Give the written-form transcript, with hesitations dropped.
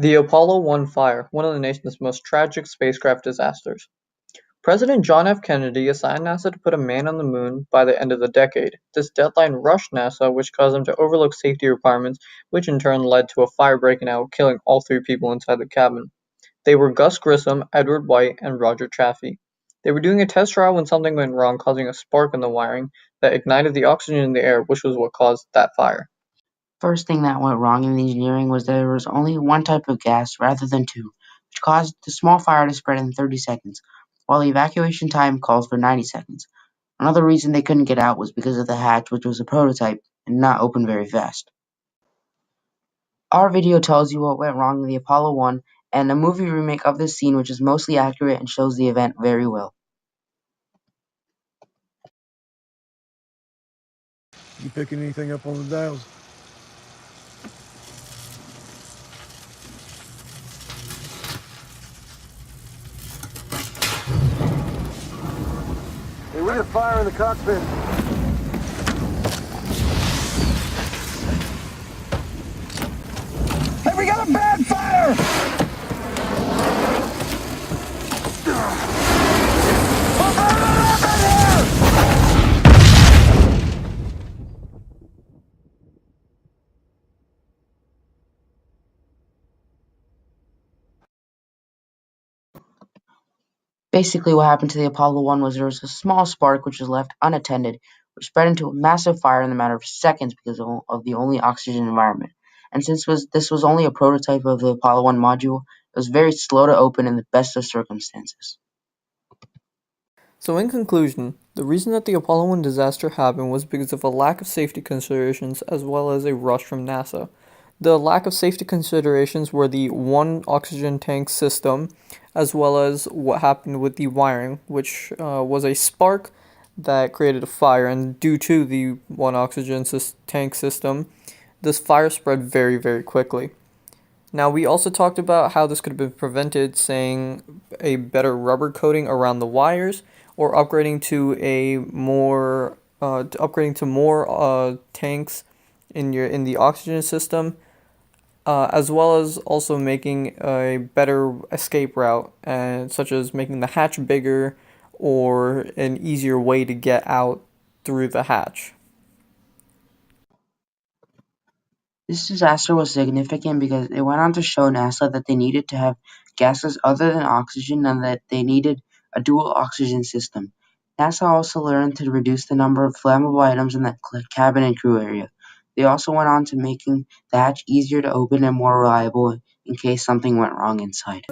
The Apollo 1 fire, one of the nation's most tragic spacecraft disasters. President John F. Kennedy assigned NASA to put a man on the moon by the end of the decade. This deadline rushed NASA, which caused them to overlook safety requirements, which in turn led to a fire breaking out, killing all three people inside the cabin. They were Gus Grissom, Edward White, and Roger Chaffee. They were doing a test trial when something went wrong, causing a spark in the wiring that ignited the oxygen in the air, which was what caused that fire. First thing that went wrong in the engineering was there was only one type of gas rather than two, which caused the small fire to spread in 30 seconds, while the evacuation time calls for 90 seconds. Another reason they couldn't get out was because of the hatch, which was a prototype and not open very fast. Our video tells you what went wrong in the Apollo 1 and a movie remake of this scene which is mostly accurate and shows the event very well. You picking anything up on the dials? Hey, we got fire in the cockpit. Hey, we got a bad fire! Basically, what happened to the Apollo 1 was there was a small spark which was left unattended, which spread into a massive fire in the matter of seconds because of the only oxygen environment. And since this was only a prototype of the Apollo 1 module, it was very slow to open in the best of circumstances. So in conclusion, the reason that the Apollo 1 disaster happened was because of a lack of safety considerations as well as a rush from NASA. The lack of safety considerations were the one oxygen tank system, as well as what happened with the wiring, which was a spark that created a fire, and due to the one oxygen tank system, this fire spread very, very quickly. Now, we also talked about how this could have been prevented, saying a better rubber coating around the wires, or upgrading to more tanks in the oxygen system, as well as also making a better escape route, and such as making the hatch bigger or an easier way to get out through the hatch. This disaster was significant because it went on to show NASA that they needed to have gases other than oxygen and that they needed a dual oxygen system. NASA also learned to reduce the number of flammable items in the cabin and crew area. They also went on to making the hatch easier to open and more reliable in case something went wrong inside.